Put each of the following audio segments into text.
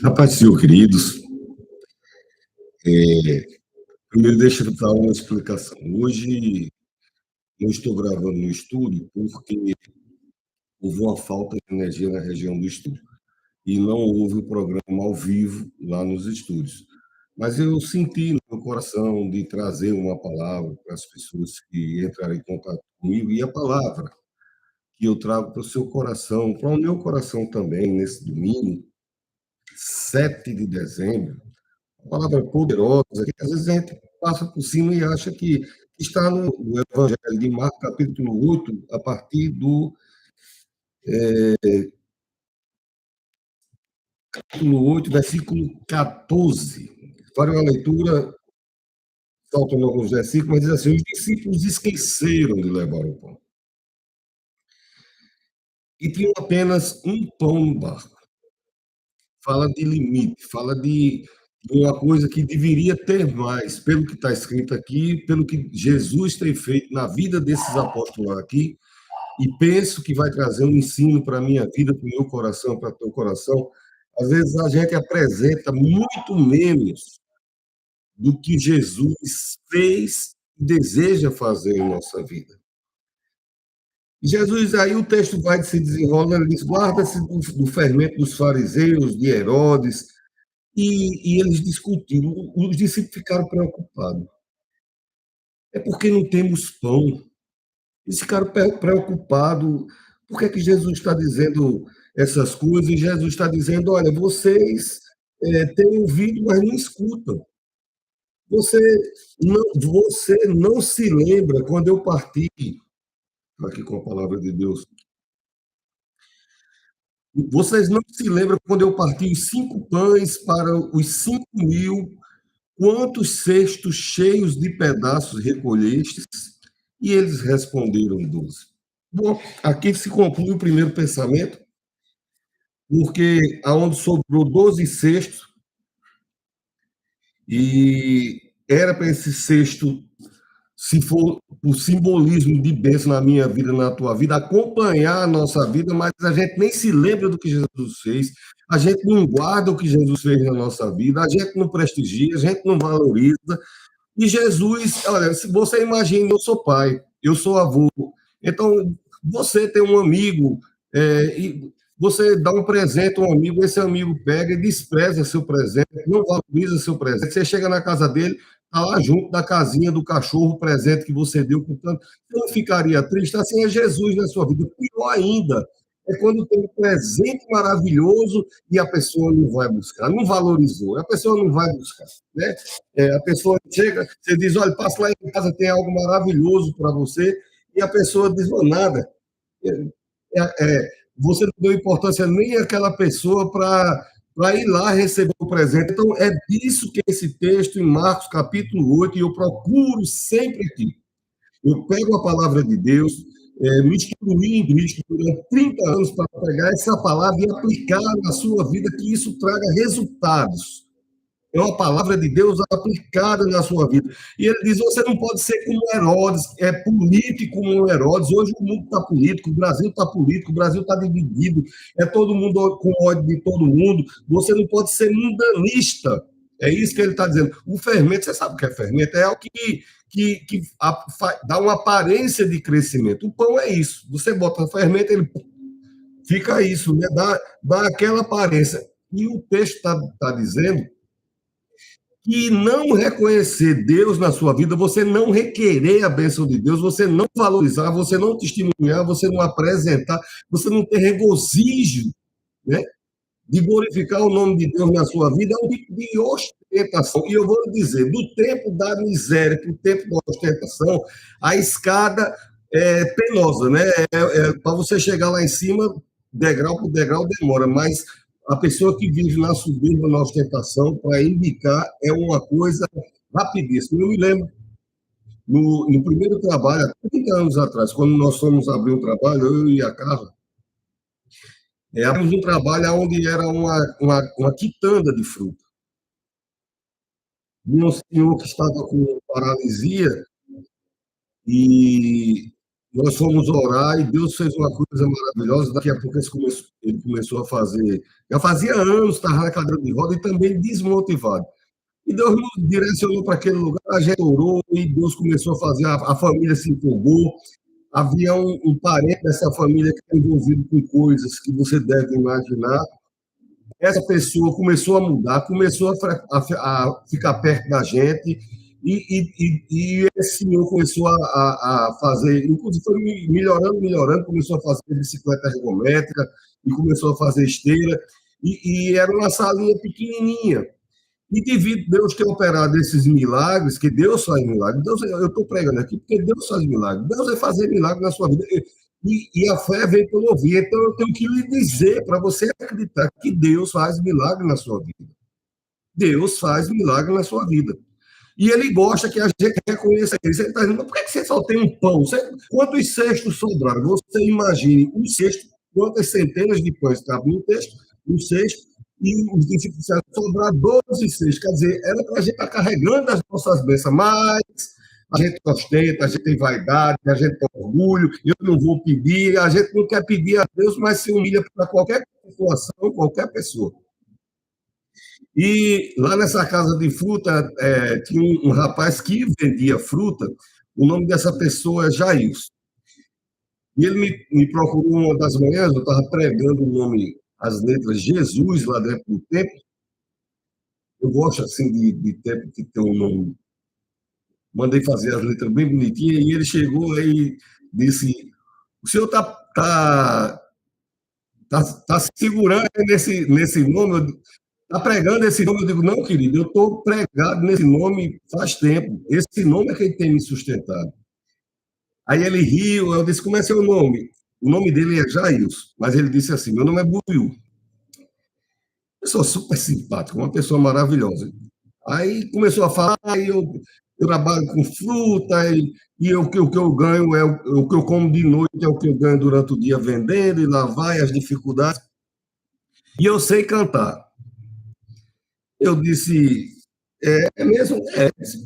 Rapaz, senhor, queridos, primeiro deixa eu dar uma explicação. Hoje eu estou gravando no estúdio porque houve uma falta de energia na região do estúdio e não houve o programa ao vivo lá nos estúdios. Mas eu senti no meu coração de trazer uma palavra para as pessoas que entrarem em contato comigo, e a palavra que eu trago para o seu coração, para o meu coração também, nesse domingo, 7 de dezembro, uma palavra poderosa, que às vezes a gente passa por cima e acha que está no Evangelho de Marcos, capítulo 8, a partir do capítulo 8, versículo 14. Farei uma leitura, faltam alguns versículos, mas diz assim: os discípulos esqueceram de levar o pão. E tinham apenas um pão no barco. Fala de limite, fala de uma coisa que deveria ter mais, pelo que está escrito aqui, pelo que Jesus tem feito na vida desses apóstolos aqui, e penso que vai trazer um ensino para a minha vida, para o meu coração, para o teu coração. Às vezes a gente apresenta muito menos do que Jesus fez e deseja fazer em nossa vida. Jesus, aí o texto vai se desenrolando, ele diz: guarda-se do fermento dos fariseus, de Herodes, e eles discutiram. Os discípulos ficaram preocupados. É porque não temos pão. Eles ficaram preocupados. Por que é que Jesus está dizendo essas coisas? E Jesus está dizendo: olha, vocês têm ouvido, mas não escutam. Você não se lembra quando eu parti, aqui com a palavra de Deus, vocês não se lembram quando eu parti os 5 pães para os 5.000, quantos cestos cheios de pedaços recolhestes? E eles responderam 12. Bom, aqui se conclui o primeiro pensamento, porque aonde sobrou 12 cestos, e era para esse cesto, se for o simbolismo de bênção na minha vida, na tua vida, acompanhar a nossa vida, mas a gente nem se lembra do que Jesus fez, a gente não guarda o que Jesus fez na nossa vida, a gente não prestigia, a gente não valoriza. E Jesus, olha, se você imagina, eu sou pai, eu sou avô, então você tem um amigo, e você dá um presente a um amigo, esse amigo pega e despreza seu presente, não valoriza seu presente. Você chega na casa dele, está lá junto da casinha do cachorro, o presente que você deu, portanto, você não ficaria triste? Assim é Jesus na sua vida. Pior ainda é quando tem um presente maravilhoso e a pessoa não vai buscar, não valorizou, a pessoa não vai buscar, né? A pessoa chega, você diz: olha, passa lá em casa, tem algo maravilhoso para você, e a pessoa diz: não, nada. Você não deu importância nem àquela pessoa para ir lá receber o presente. Então, é disso que esse texto em Marcos, capítulo 8, e eu procuro sempre aqui. Eu pego a palavra de Deus, me instruí em Cristo durante 30 anos para pegar essa palavra e aplicar na sua vida, que isso traga resultados. É uma palavra de Deus aplicada na sua vida. E ele diz: você não pode ser como Herodes, é político como Herodes. Hoje o mundo está político, o Brasil está político, o Brasil está dividido, é todo mundo com ódio de todo mundo. Você não pode ser mundanista. É isso que ele está dizendo. O fermento, você sabe o que é fermento? É algo que dá uma aparência de crescimento. O pão é isso. Você bota fermento, ele fica isso, né? Dá aquela aparência. E o texto está dizendo que não reconhecer Deus na sua vida, você não requerer a bênção de Deus, você não valorizar, você não testemunhar, você não apresentar, você não ter regozijo, né, de glorificar o nome de Deus na sua vida, é um tipo de ostentação. E eu vou lhe dizer, do tempo da miséria para o tempo da ostentação, a escada é penosa, né? Para você chegar lá em cima, degrau por degrau demora, mas a pessoa que vive na soberba, na ostentação, para indicar, é uma coisa rapidíssima. Eu me lembro, no primeiro trabalho, há 30 anos atrás, quando nós fomos abrir um trabalho, eu e a Carla, abrimos um trabalho onde era uma quitanda de fruta. de um senhor que estava com paralisia e nós fomos orar e Deus fez uma coisa maravilhosa. Daqui a pouco ele começou a fazer. Já fazia anos que estava na cadeira de roda e também desmotivado. E Deus nos direcionou para aquele lugar, a gente orou e Deus começou a fazer, a família se empolgou. Havia um parente dessa família que está envolvido com coisas que você deve imaginar. Essa pessoa começou a mudar, começou a ficar perto da gente, e esse senhor começou a fazer, inclusive foi melhorando, melhorando, começou a fazer bicicleta ergométrica, e começou a fazer esteira, e era uma salinha pequenininha. E devido a Deus ter operado esses milagres, que Deus faz milagres, Deus, eu estou pregando aqui, porque Deus faz milagres, Deus vai fazer milagres na sua vida. E a fé vem pelo ouvir. Então eu tenho que lhe dizer para você acreditar que Deus faz milagre na sua vida. Deus faz milagre na sua vida. E ele gosta que a gente reconheça isso. Ele está dizendo, por que você só tem um pão? Quantos cestos sobraram? Você imagine um cesto, quantas centenas de pães cabem no cesto, e os discípulos sobrar 12 cestos. Quer dizer, era para a gente estar carregando as nossas bênçãos, mas a gente ostenta, a gente tem vaidade, a gente tem orgulho, eu não vou pedir, a gente não quer pedir a Deus, mas se humilha para qualquer situação, qualquer pessoa. E lá nessa casa de fruta, tinha um rapaz que vendia fruta, o nome dessa pessoa é Jailson. E ele me procurou uma das manhãs, eu estava pregando o nome, as letras Jesus lá dentro do templo. Eu gosto assim de templo que tem um nome. Mandei fazer as letras bem bonitinhas, e ele chegou e disse: o senhor tá segurando nesse nome, está pregando esse nome? Eu digo, não, querido, eu estou pregado nesse nome faz tempo. Esse nome é quem tem me sustentado. Aí ele riu, eu disse, como é seu nome? O nome dele é Jailson, mas ele disse assim, meu nome é Buiu. Eu sou super simpático, uma pessoa maravilhosa. Aí começou a falar, eu trabalho com fruta, e o que eu ganho o que eu como de noite, é o que eu ganho durante o dia vendendo, e lá vai as dificuldades. E eu sei cantar. Eu disse, é mesmo?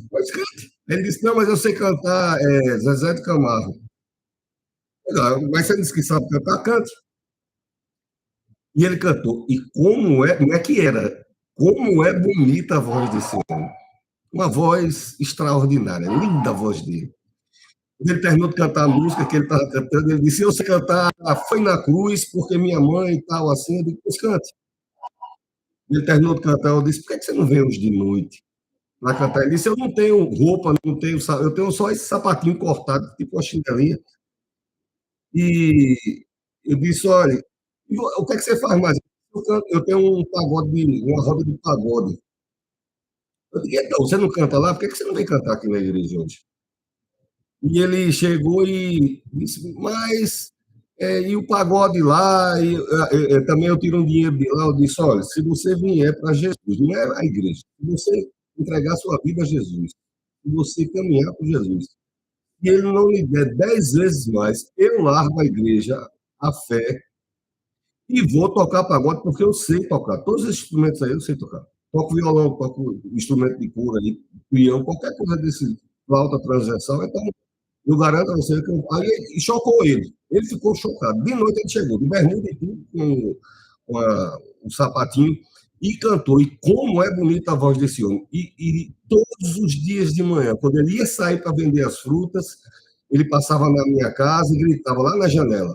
Pois cante. Ele disse, não, mas eu sei cantar Zezé de Camargo. Mas você disse que sabe cantar, cante. E ele cantou. E como é que era? Como é bonita a voz desse homem. Uma voz extraordinária, linda a voz dele. Quando ele terminou de cantar a música que ele estava cantando, ele disse, eu sei cantar Foi na Cruz, porque minha mãe e tal, assim, eu disse, pois cante. Ele terminou de cantar, eu disse, por que você não vem hoje de noite para cantar? Ele disse, eu não tenho roupa, não tenho, eu tenho só esse sapatinho cortado, tipo uma chinelinha. E eu disse, olha, o que é que você faz mais? Eu tenho um pagode, uma roda de pagode. Eu digo, então, você não canta lá? Por que você não vem cantar aqui na igreja hoje? E ele chegou e disse, mas e o pagode lá, também eu tiro um dinheiro de lá. Eu disse, olha, se você vier para Jesus, não é a igreja, se você entregar sua vida a Jesus, se você caminhar com Jesus, e ele não lhe der 10 vezes mais, eu largo a igreja, a fé, e vou tocar pagode, porque eu sei tocar. Todos os instrumentos aí eu sei tocar. Toco violão, toco instrumento de cura, pião, qualquer coisa desse flauta transversal. Então, eu garanto a você que aí chocou ele. Ele ficou chocado. De noite ele chegou, de bermuda e tudo, com um sapatinho, e cantou. E como é bonita a voz desse homem. E todos os dias de manhã, quando ele ia sair para vender as frutas, ele passava na minha casa e gritava lá na janela: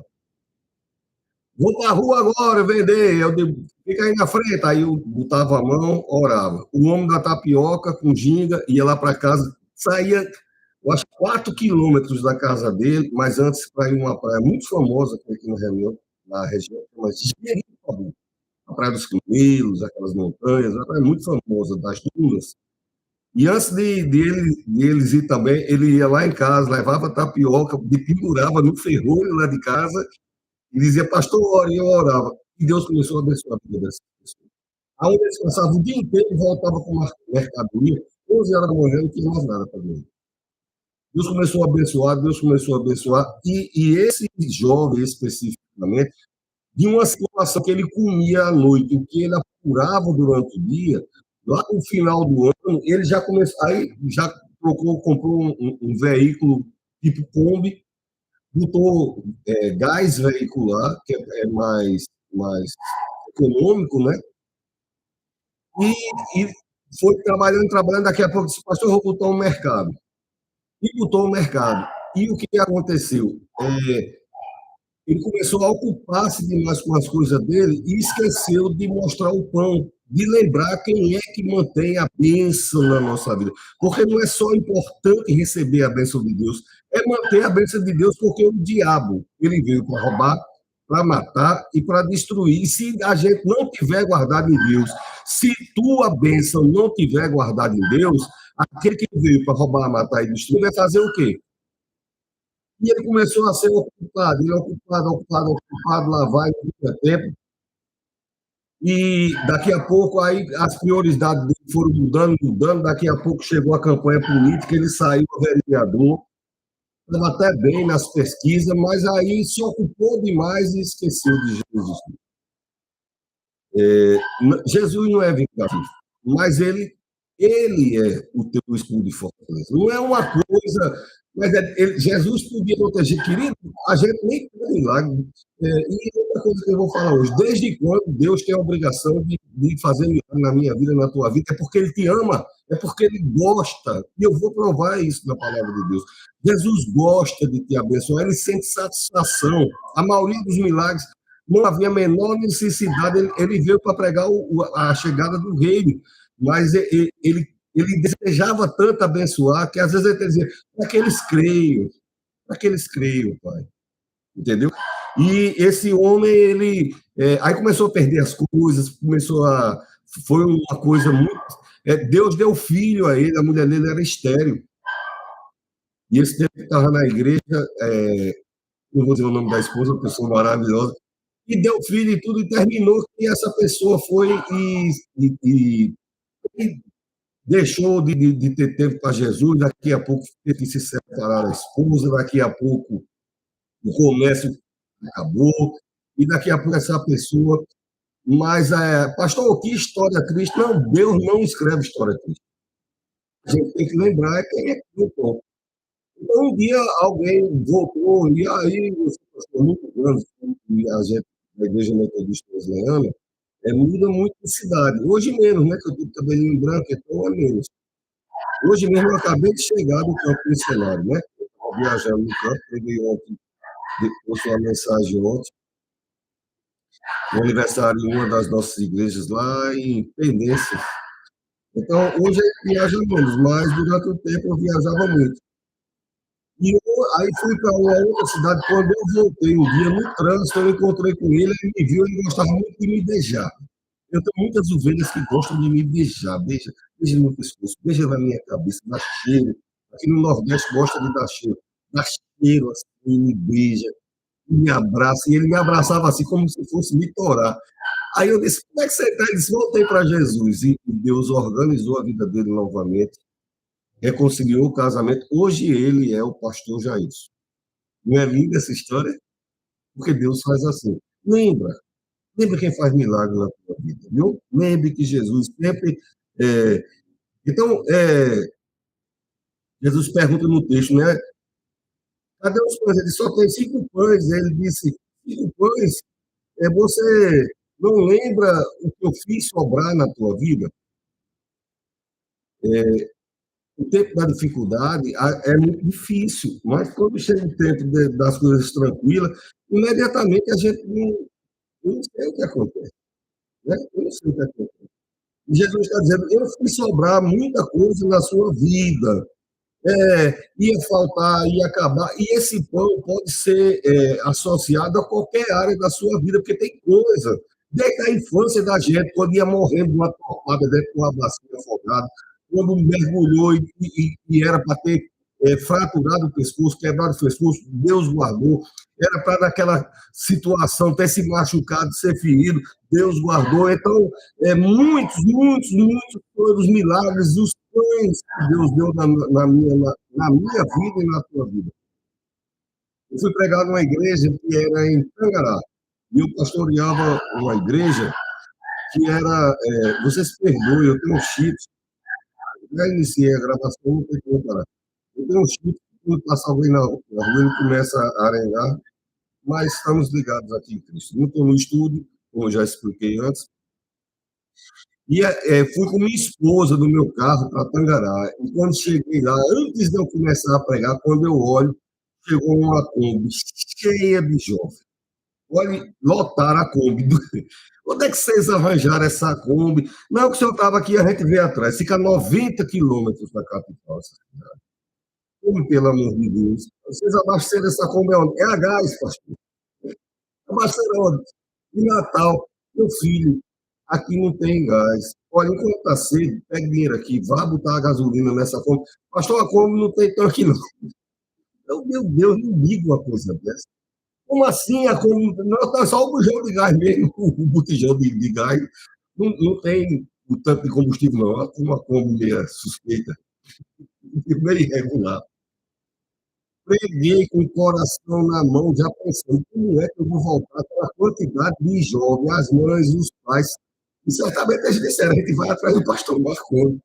vou para a rua agora vender. Eu digo, fica aí na frente. Aí eu botava a mão, orava. O homem da tapioca com ginga ia lá para casa, saía, eu acho, 4 quilômetros da casa dele, mas antes para ir uma praia muito famosa aqui na região, mas Jericoacoara, a Praia dos Camelos, aquelas montanhas, uma praia muito famosa, das dunas. E antes de eles ir também, ele ia lá em casa, levava tapioca, pendurava no ferrolho lá de casa, e dizia, pastor, ora, e eu orava. E Deus começou a abençoar a vida dessas pessoas. Aí eles passavam o dia inteiro e voltavam com mercadoria, 11 horas da manhã, não tinha mais nada para ver. Deus começou a abençoar, Deus começou a abençoar, e esse jovem especificamente, de uma situação que ele comia à noite, o que ele apurava durante o dia, Lá no final do ano, ele já começou, aí já comprou um veículo tipo Kombi, botou gás veicular, que é mais econômico, né? E foi trabalhando, daqui a pouco disse, pastor, eu vou botar um mercado. E botou um mercado. E o que aconteceu? Ele começou a ocupar-se demais com as coisas dele e esqueceu de mostrar o pão, de lembrar quem é que mantém a bênção na nossa vida. Porque não é só importante receber a bênção de Deus, é manter a bênção de Deus, porque o diabo ele veio para roubar, para matar e para destruir. E se a gente não tiver guardado em Deus, se tua bênção não tiver guardada em Deus, aquele que veio para roubar, matar e destruir vai fazer o quê? E ele começou a ser ocupado, ele ocupado, lá vai, muito tempo. E daqui a pouco aí as prioridades dele foram mudando, daqui a pouco chegou a campanha política, ele saiu vereador, estava até bem nas pesquisas, mas aí se ocupou demais e esqueceu de Jesus. Jesus não é vingativo, mas ele é o teu escudo de fortaleza. Não é uma coisa, mas Jesus podia proteger, querido, a gente nem tem milagre. E outra coisa que eu vou falar hoje, desde quando Deus tem a obrigação de fazer milagre na minha vida, na tua vida, é porque Ele te ama, é porque Ele gosta, e eu vou provar isso na palavra de Deus. Jesus gosta de te abençoar, Ele sente satisfação. A maioria dos milagres não havia a menor necessidade, ele veio para pregar a chegada do reino, mas ele desejava tanto abençoar que às vezes ele dizia, para que eles creiam, pai, entendeu? E esse homem, aí começou a perder as coisas, foi uma coisa muito, Deus deu filho a ele, a mulher dele era estéril, e esse tempo que estava na igreja, não vou dizer o nome da esposa, pessoa maravilhosa, e deu filho e tudo, e terminou que essa pessoa foi e deixou de ter tempo para Jesus, daqui a pouco teve que se separar da esposa, daqui a pouco o comércio acabou, e daqui a pouco essa pessoa. Mas, pastor, que história triste? Não, Deus não escreve história triste. A gente tem que lembrar quem é que voltou. Então, um dia alguém voltou, e aí, você passou muitos anos, e a gente, da Igreja Metodista Brasileira, muda muito de cidade. Hoje menos, né? Que eu tenho cabelinho branco, então é menos. Hoje mesmo eu acabei de chegar do campo missionário, né? Eu estava viajando no campo, peguei ontem, depois uma mensagem ontem, no aniversário de uma das nossas igrejas lá em Pendência. Então, hoje eu viajo menos, mas durante o tempo eu viajava muito. E aí fui para uma outra cidade, quando eu voltei um dia no trânsito, eu encontrei com ele, ele me viu, ele gostava muito de me beijar. Eu tenho muitas ovelhas que gostam de me beijar, beija no pescoço, beija na minha cabeça, dá cheiro. Aqui no Nordeste gosta de dá cheiro assim, me beija, me abraça, e ele me abraçava assim como se fosse me torar. Aí eu disse, como é que você está? Ele disse, voltei para Jesus, e Deus organizou a vida dele novamente, reconciliou o casamento. Hoje ele é o pastor Jair. Não é linda essa história? Porque Deus faz assim. Lembra quem faz milagre na tua vida, viu? Lembre que Jesus sempre. É... Então, Jesus pergunta no texto, né? Cadê os pães? Ele só tem 5 pães. Ele disse: 5 pães, você não lembra o que eu fiz sobrar na tua vida? O tempo da dificuldade é muito difícil, mas quando chega o tempo das coisas tranquilas, imediatamente a gente não sei o que acontece. Né? Eu não sei o que acontece. Jesus está dizendo: eu fiz sobrar muita coisa na sua vida. Ia faltar, ia acabar. E esse pão pode ser associado a qualquer área da sua vida, porque tem coisa. Desde a infância da gente, quando ia morrendo de uma topada dentro de uma bacia afogada, quando mergulhou e era para ter fraturado o pescoço, quebrado o pescoço, Deus guardou. Era para, naquela situação, ter se machucado, ser ferido, Deus guardou. Então, muitos foram os milagres, os pães que Deus deu na minha vida e na tua vida. Eu fui pregar numa igreja que era em Tangará, e eu pastoreava uma igreja que era, você se perdoe, eu tenho um chip, já iniciei a gravação, não tem como parar. Eu tenho um chip, quando passa alguém na rua, ele começa a arengar, mas estamos ligados aqui em Cristo. Não estou no estúdio, como eu já expliquei antes, e fui com minha esposa no meu carro para Tangará. E quando cheguei lá, antes de eu começar a pregar, quando eu olho, chegou uma Kombi cheia de jovens. Olha, lotaram a Kombi. Onde é que vocês arranjaram essa Kombi? Não, que o senhor estava aqui, a gente veio atrás. Fica 90 quilômetros da capital. Como, pelo amor de Deus? Vocês abasteceram essa Kombi onde? É a gás, pastor. Abasteceram onde? Em Natal. Meu filho, aqui não tem gás. Olha, enquanto está cedo, pega dinheiro aqui, vá botar a gasolina nessa Kombi. Pastor, a Kombi não tem tanque, não. Eu, meu Deus, não ligo uma coisa dessa. Como assim? Não, tá só o bujão de gás mesmo, o botijão de gás. Não tem o tanto de combustível, não. Uma Kombi meio suspeita, meio irregular. Preguei com o coração na mão, já pensando como é que eu vou voltar com a quantidade de jovens, as mães, os pais. E certamente eles disseram, a gente vai atrás do pastor Marconi.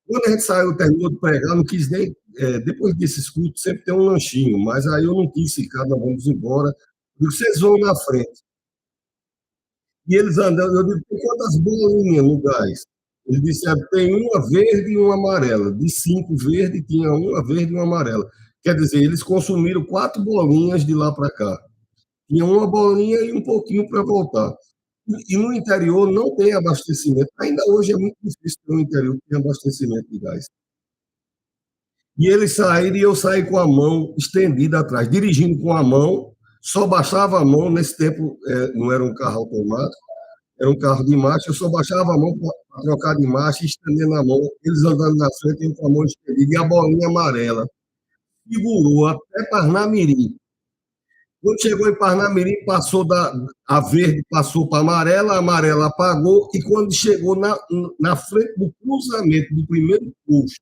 Quando a gente saiu, terminou de pregar, não quis nem. Depois desses cultos, sempre tem um lanchinho, mas aí eu não quis ficar, nós vamos embora. E vocês vão na frente. E eles andando, eu digo, tem quantas bolinhas no gás? Ele disse, tem uma verde e uma amarela. De 5 verdes, tinha uma verde e uma amarela. Quer dizer, eles consumiram 4 bolinhas de lá para cá. Tinha uma bolinha e um pouquinho para voltar. E no interior não tem abastecimento. Ainda hoje é muito difícil ter no interior ter abastecimento de gás. E eles saíram e eu saí com a mão estendida atrás, dirigindo com a mão, só baixava a mão, nesse tempo não era um carro automático, era um carro de marcha, eu só baixava a mão para trocar de marcha e estendendo a mão, eles andando na frente, eu com a mão estendida, e a bolinha amarela segurou até Parnamirim. Quando chegou em Parnamirim, passou a verde, passou para a amarela apagou, e quando chegou na frente do cruzamento do primeiro posto,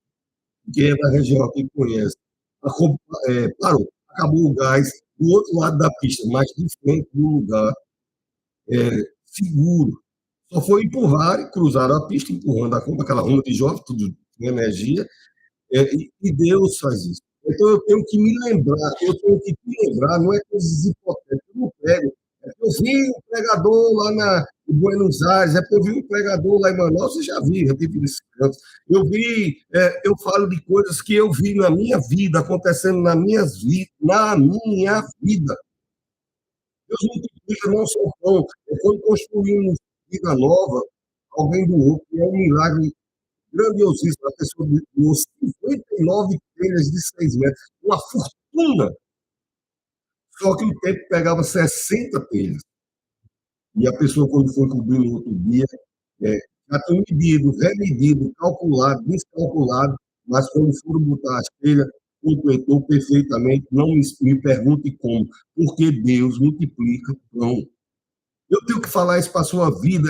que é da região aqui que conhece, parou, acabou o gás do outro lado da pista, mas de frente do lugar seguro. Só foi empurrar e cruzaram a pista, empurrando aquela onda de jovem, tudo com energia, e Deus faz isso. Então eu tenho que me lembrar, não é coisas hipotéticas, eu não prego. É que eu vi um pregador lá em Buenos Aires, é que eu vi um pregador lá em Manaus, você já viu, eu tive nesse canto. Eu falo de coisas que eu vi na minha vida, acontecendo na minha vida. Deus multiplica não só pão, quando construímos vida nova, alguém doou, que é um milagre grandiosíssimo. A pessoa doou 59 telhas de 6 metros, uma fortuna. Só que o tempo pegava 60 telhas. E a pessoa, quando foi cobrir no outro dia, já tinha medido, remedido, calculado, descalculado, mas quando foram botar as telhas, completou perfeitamente. Não me pergunte como, porque Deus multiplica pão. Eu tenho que falar isso para a sua vida.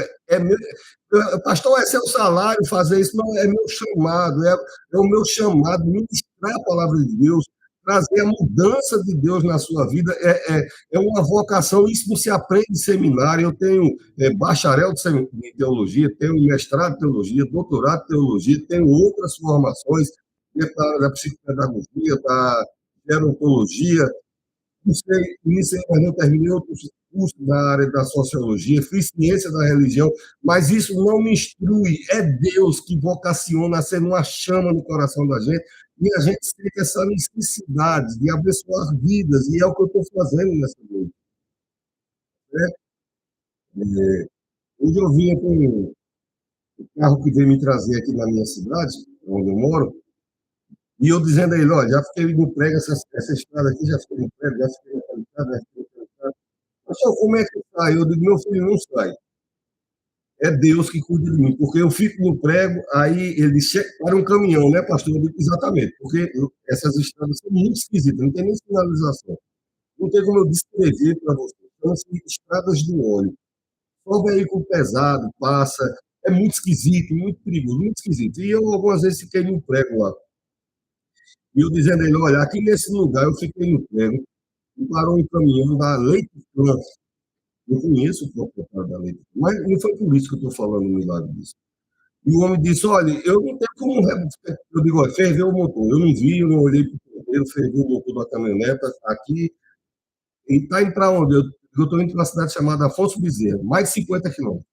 Pastor, é seu salário fazer isso? Não, é meu chamado, é o meu chamado, ministrar a palavra de Deus, trazer a mudança de Deus na sua vida. É uma vocação, isso não se aprende em seminário. Eu tenho bacharel de teologia, tenho mestrado de teologia, doutorado de teologia, tenho outras formações da psicopedagogia, da gerontologia, iniciei, mas não terminei outros cursos na área da sociologia, fiz ciência da religião, mas isso não me instrui, é Deus que vocaciona a ser uma chama no coração da gente, e a gente sente essa necessidade de abençoar vidas, e é o que eu estou fazendo nessa noite. Hoje eu vim com o carro que veio me trazer aqui na minha cidade, onde eu moro, e eu dizendo a ele, olha, já fiquei no prego, essa estrada aqui, já fiquei no prego, já fiquei no prego, já fiquei no prego. Pastor, como é que sai? Eu digo, meu filho, não sai. É Deus que cuida de mim, porque eu fico no prego, aí ele diz, para um caminhão, né, pastor? Eu digo, exatamente, porque essas estradas são muito esquisitas, não tem nem sinalização. Não tem como eu descrever para você. São estradas do óleo. Só veículo pesado passa, é muito esquisito, muito perigoso, muito esquisito. E eu algumas vezes fiquei no prego lá. E eu dizendo a ele, olha, aqui nesse lugar eu fiquei no prego, e parou um caminhão da Leite França. Eu conheço o proprietário da leite, mas não foi por isso que eu estou falando um milagre disso. E o homem disse: olha, eu não tenho como. Eu digo: olha, ferveu o motor. Eu não vi, eu não olhei para o ponteiro, ferveu o motor da caminhoneta aqui. E está indo para onde? Eu estou indo para uma cidade chamada Afonso Bezerra, mais de 50 quilômetros,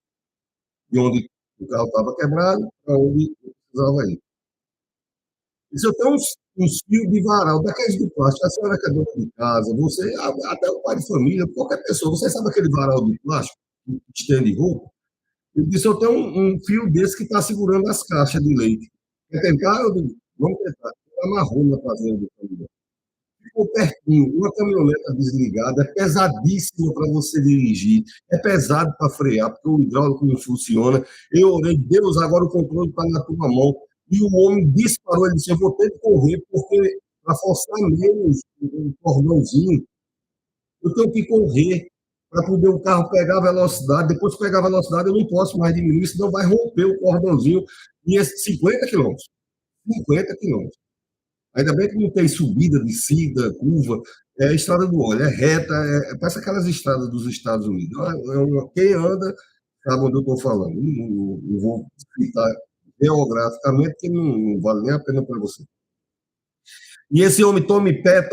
de onde o carro estava quebrado, para onde eu precisava ir. E se eu tenho uns fios de varal, daqueles de plástico, a senhora que é dona de casa, você, até o pai de família, qualquer pessoa, você sabe aquele varal de plástico que estende roupa? Eu disse: eu tenho um fio desse que está segurando as caixas de leite. Quer tentar? Eu digo: vamos tentar. Amarrou na fazenda do caminhão. Ficou pertinho, uma caminhoneta desligada, é pesadíssimo para você dirigir, é pesado para frear, porque o hidráulico não funciona. Eu orei: Deus, agora o controle está na tua mão. E o homem disparou, ele disse: eu vou ter que correr, porque para forçar menos o cordãozinho, eu tenho que correr para poder o carro pegar a velocidade. Depois que pegar a velocidade, eu não posso mais diminuir, senão vai romper o cordãozinho. E esses 50 quilômetros. 50 quilômetros. Ainda bem que não tem subida, descida, curva. É a estrada do óleo, é reta, parece aquelas estradas dos Estados Unidos. Quem anda sabe onde eu estou falando. Não vou citar geograficamente, que não vale nem a pena para você. E esse homem tome pé,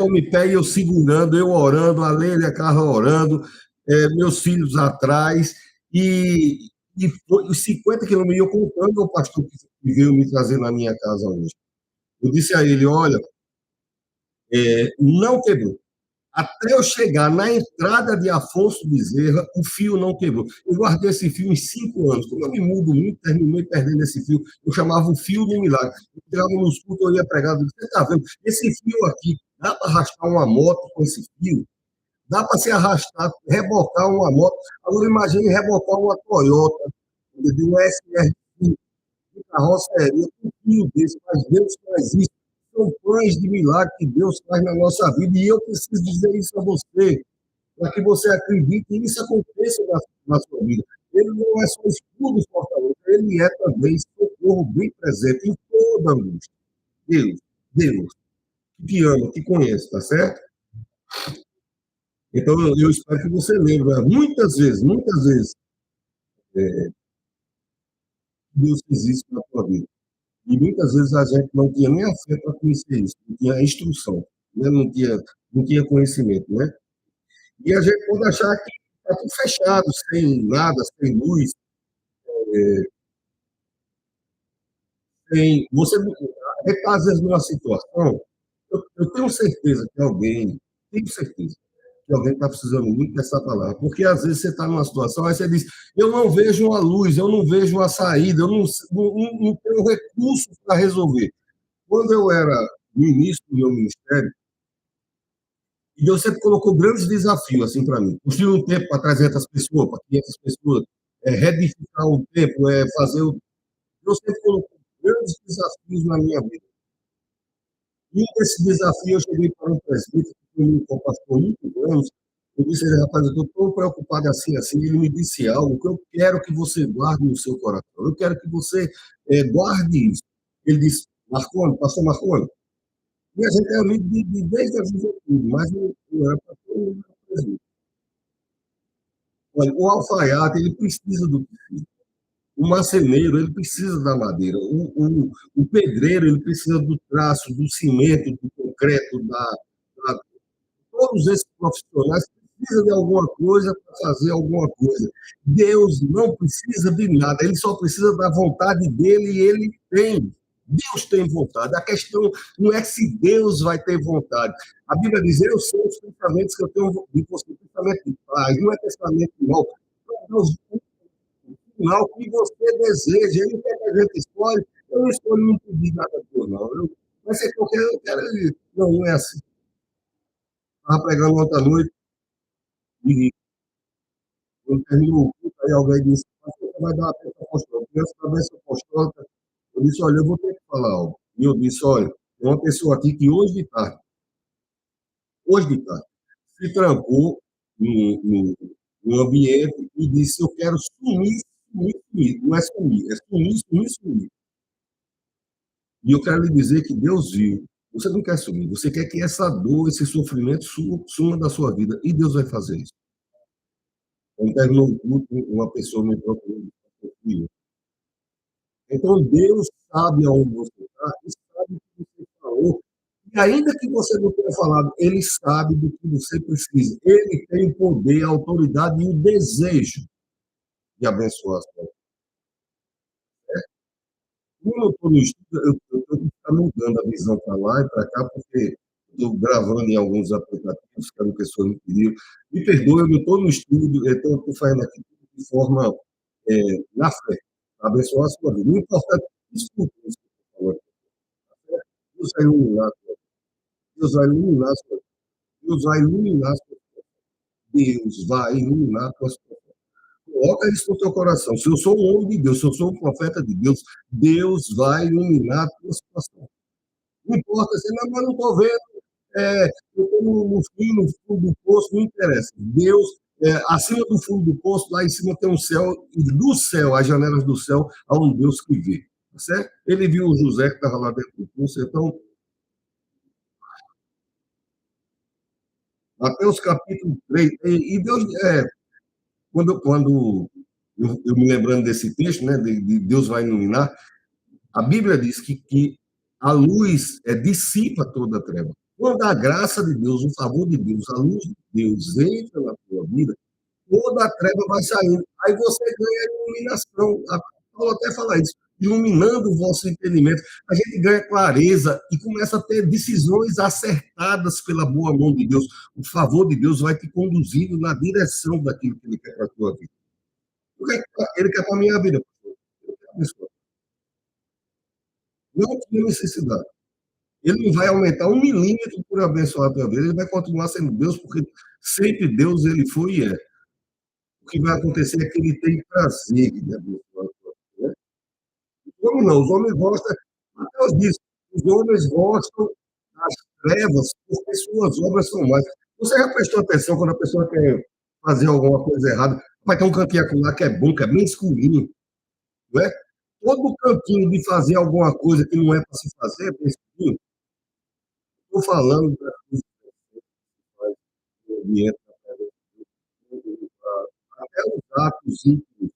e eu segurando, eu orando, a Leila e a Carla orando, meus filhos atrás, e foi os 50 quilômetros, e eu contando ao pastor que veio me trazer na minha casa hoje. Eu disse a ele: olha, não quebrou. Até eu chegar na entrada de Afonso Bezerra, o fio não quebrou. Eu guardei esse fio em 5 anos. Como eu me mudo muito, terminei perdendo esse fio. Eu chamava o fio do milagre. Eu chegava nos cultos, eu ia pregar. Você está vendo? Esse fio aqui, dá para arrastar uma moto com esse fio? Dá para se arrastar, rebocar uma moto. Agora imagine rebocar uma Toyota, de um SR de carroceria, com um fio desse. Mas Deus faz isso. São pães de milagre que Deus faz na nossa vida. E eu preciso dizer isso a você, para que você acredite e isso aconteça na sua vida. Ele não é só escudo e fortaleza, ele é também socorro bem presente em toda angústia. Deus, Deus, que te ama, que conhece, tá certo? Então, eu espero que você lembre, né? Muitas vezes, Deus fez isso na sua vida. E muitas vezes a gente não tinha nem a fé para conhecer isso, não tinha a instrução, né? Não tinha conhecimento, né? E a gente pode achar que está tudo fechado, sem nada, sem luz, você está, às vezes, numa situação, eu tenho certeza que alguém está precisando muito dessa palavra, porque às vezes você está numa situação, aí você diz: eu não vejo uma luz, eu não vejo uma saída, eu não tenho recursos para resolver. Quando eu era no início do meu ministério, e Deus sempre colocou grandes desafios assim para mim. Construir um templo para 300 pessoas, para 500 pessoas, reedificar um templo, fazer o. Deus sempre colocou grandes desafios na minha vida. E um desses desafios, eu cheguei para um presbítero, que foi um pastor há muitos anos. Eu disse: rapaz, eu estou tão preocupado assim, assim. Ele me disse algo que eu quero que você guarde no seu coração. Eu quero que você guarde isso. Ele disse: Marconi, pastor Marconi. E a gente é amigo desde a juventude, mas eu era pastor, eu era presbítero. Olha, o alfaiate, ele precisa do tecido. O marceneiro, ele precisa da madeira. O pedreiro, ele precisa do traço, do cimento, do concreto, todos esses profissionais precisam de alguma coisa para fazer alguma coisa. Deus não precisa de nada, ele só precisa da vontade dele, e ele tem. Deus tem vontade. A questão não é se Deus vai ter vontade. A Bíblia diz: eu sei os pensamentos que eu tenho de você, pensamento de paz, não é pensamento de mal. Deus, final que você deseja. Ele quer que a gente escolhe. Eu não escolho não pedir nada a Deus, não. Mas se eu quero. Não, não é assim. Estava pregando outra noite, e eu termino o culto, aí alguém disse: você vai dar uma peça apostólica. Criança da bênção apostólica. Eu disse: olha, eu vou ter que falar algo. E eu disse: olha, tem uma pessoa aqui que hoje de tarde, se trancou no ambiente e disse: eu quero sumir, sumir, sumir. Não é sumir, é sumir, sumir, sumir. E eu quero lhe dizer que Deus viu. Você não quer sumir, você quer que essa dor, esse sofrimento suma da sua vida. E Deus vai fazer isso. Quando terminou o culto, uma pessoa me procurou, filho. Então, Deus sabe aonde você está e sabe o que você falou. E ainda que você não tenha falado, Ele sabe do que você precisa. Ele tem o poder, a autoridade e o desejo de abençoar as pessoas. Como eu estou no estúdio, eu estou que ficar mudando a visão para lá e para cá, porque estou gravando em alguns aplicativos que eram pessoas me pediram. Me perdoe, eu não estou no estúdio, eu estou fazendo aqui de forma na fé, para abençoar a sua vida. O importante, escuta isso que eu estou falando. Deus vai iluminar, Deus vai iluminar, Deus vai iluminar, Deus vai iluminar a tua situação. Coloca isso no teu coração. Se eu sou um homem de Deus, se eu sou um profeta de Deus, Deus vai iluminar a tua situação. Não importa, se não, mas não estou vendo, eu estou no fim, no fundo do poço, não interessa. Deus, acima do fundo do poço, lá em cima tem um céu, e do céu, as janelas do céu, há um Deus que vê. Tá certo? Ele viu o José que estava lá dentro do poço, então, Mateus capítulo 3, e Deus, quando eu me lembrando desse texto, né, de Deus vai iluminar, a Bíblia diz que a luz dissipa toda a treva. Quando a graça de Deus, o favor de Deus, a luz de Deus entra na tua vida, toda a treva vai saindo. Aí você ganha iluminação. A Paulo até fala isso. Iluminando o vosso entendimento, a gente ganha clareza e começa a ter decisões acertadas pela boa mão de Deus. O favor de Deus vai te conduzindo na direção daquilo que Ele quer para a tua vida. Ele quer para a minha vida. Não tinha necessidade. Ele não vai aumentar um milímetro por abençoar a tua vida, ele vai continuar sendo Deus, porque sempre Deus ele foi e é. O que vai acontecer é que ele tem prazer de abençoar a tua vida. Né? Os homens não, os homens gostam, Mateus diz, os homens gostam das trevas porque suas obras são mais. Você já prestou atenção quando a pessoa quer fazer alguma coisa errada, vai ter um cantinho aqui lá que é bom, que é bem escurinho, não é? Todo cantinho de fazer alguma coisa que não é para se fazer é bem escurinho. Estou falando das coisas do ambiente, até os atos íntimos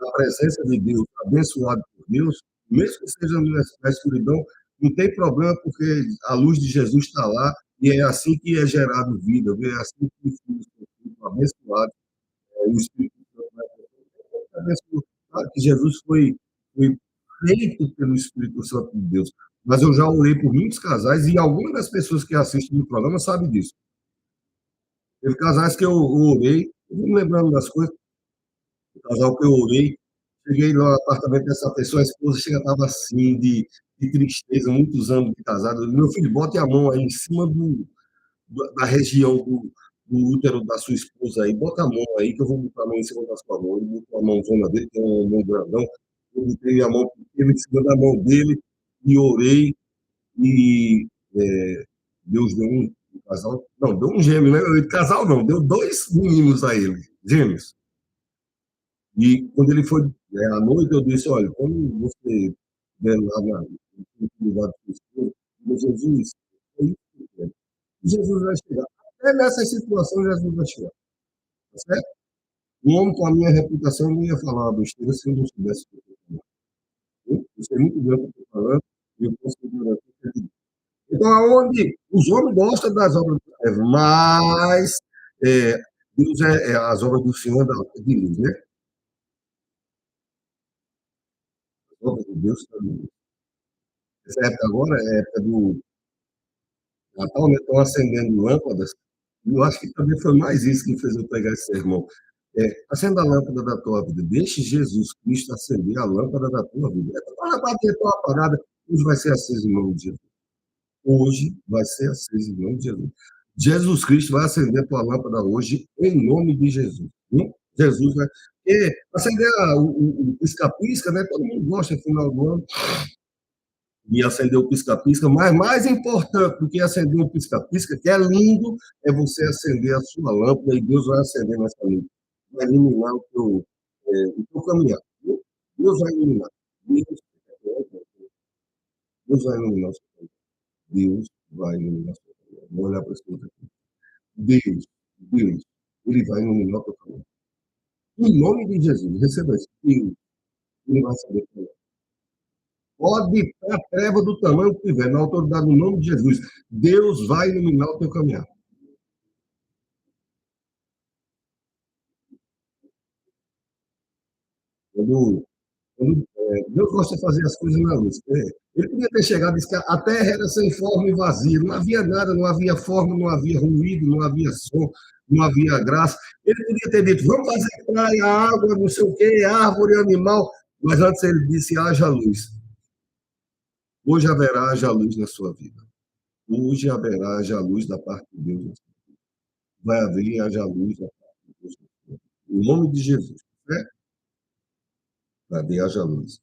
na presença de Deus, abençoado por Deus, mesmo que seja na escuridão, não tem problema, porque a luz de Jesus está lá e é assim que é gerado vida, é assim que os filhos são abençoados, o Espírito Santo vai abençoar, que Jesus foi feito pelo Espírito Santo de Deus. Mas eu já orei por muitos casais e algumas das pessoas que assistem o programa sabem disso. Teve casais que eu orei, não me lembrando das coisas, o casal que eu orei, cheguei no apartamento dessa pessoa, a esposa chega, estava assim, de tristeza, muitos anos de casado. Meu filho, bote a mão aí em cima da região do útero da sua esposa aí, bota a mão aí, que eu vou botar a mão em cima da sua mão. Ele botou a mãozona dele, tem uma mão grandão, eu botei a mão pequena em cima da mão dele e orei, e Deus deu um casal, não, deu um gêmeo, né? Casal não, deu dois meninos a ele, gêmeos. E quando ele foi à noite, eu disse: olha, quando você der lá na intimidade do Espírito, Jesus, é isso que eu quero. Jesus vai chegar. Até nessa situação, Jesus vai chegar. Tá certo? Um homem com a minha reputação não ia falar uma besteira se eu não soubesse o que eu estou falando. Eu sei muito bem o que eu estou falando e eu posso garantir. Então, aonde os homens gostam das obras do Senhor, mas é, Deus as obras do Senhor de luz, né? As obras de Deus também. Essa época agora é a época do Natal, né? Estão acendendo lâmpadas. E eu acho que também foi mais isso que fez eu pegar esse sermão. Acenda a lâmpada da tua vida. Deixe Jesus Cristo acender a lâmpada da tua vida. A bateria está apagada, hoje vai ser acesa em nome de Jesus. Hoje vai ser acesa em nome de Jesus. Jesus Cristo vai acender a tua lâmpada hoje em nome de Jesus. Jesus vai. Acender o pisca-pisca, né? Todo mundo gosta no final do ano e acender o pisca-pisca, mas mais importante do que acender o pisca-pisca, que é lindo, é você acender a sua lâmpada e Deus vai acender nessa luz. Vai iluminar o teu caminhar. Deus vai iluminar. Deus vai iluminar o seu caminho. Deus vai iluminar o seu caminho. Vou olhar para esse outro aqui. Deus, Ele vai iluminar o teu caminho. Em nome de Jesus, receba isso. E ele vai saber. Pode ter a treva do tamanho que tiver, na autoridade, no nome de Jesus. Deus vai iluminar o teu caminhar. Quando, Deus gosta de fazer as coisas na luz. Ele podia ter chegado e disse que a terra era sem forma e vazia, não havia nada, não havia forma, não havia ruído, não havia som, não havia graça. Ele podia ter dito, vamos fazer praia, água, não sei o quê, árvore, animal. Mas antes ele disse, haja luz. Hoje haverá haja luz na sua vida. Hoje haverá haja luz da parte de Deus. Vai haver haja luz da parte de Deus. Em nome de Jesus. Né? Vai haver haja luz.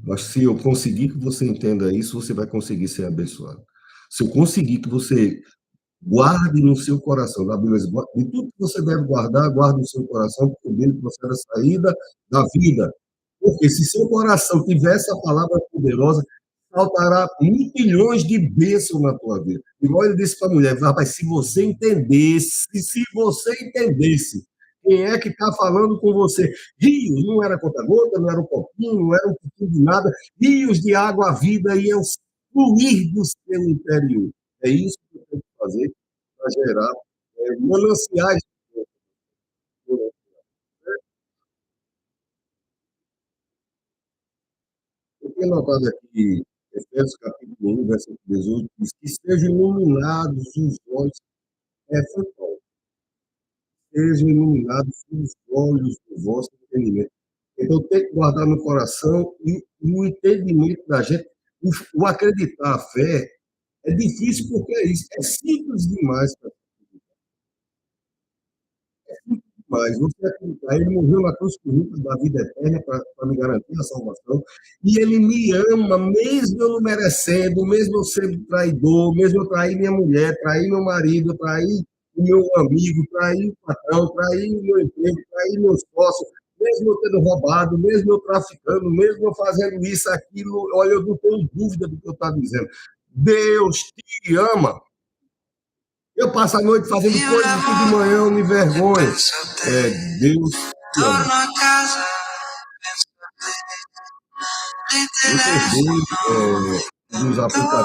Mas se eu conseguir que você entenda isso, você vai conseguir ser abençoado. Se eu conseguir que você guarde no seu coração, na Bíblia, de tudo que você deve guardar, guarde no seu coração, porque dele procede a saída da vida. Porque se seu coração tiver essa palavra poderosa, saltará milhões de bênçãos na tua vida. Igual ele disse para a mulher, rapaz, se você entendesse quem é que está falando com você. Rios, não era conta-gota, não era um pouquinho, não era um pouquinho de nada, rios de água vida iam fluir do seu interior. É isso que eu tenho que fazer para gerar mananciais. Eu tenho notado aqui, Efésios capítulo 1, versículo 18, diz que estejam iluminados os olhos, foi Paulo, sejam iluminados os olhos do vosso entendimento. Então, tem que guardar no coração e o entendimento da gente, o acreditar, a fé, é difícil porque é isso, é simples demais para mas você acreditar, ele morreu na cruz por mim, da vida eterna, para me garantir a salvação, e ele me ama, mesmo eu não merecendo, mesmo eu sendo traidor, mesmo eu trair minha mulher, trair meu marido, trair o meu amigo, trair o patrão, trair o meu emprego, trair meus sócios, mesmo eu tendo roubado, mesmo eu traficando, mesmo eu fazendo isso, aquilo, olha, eu não tenho dúvida do que eu estou dizendo. Deus te ama. Eu passo a noite fazendo coisas que de manhã eu me envergonho. Deus te ama. Me perdoe dos aplicativos.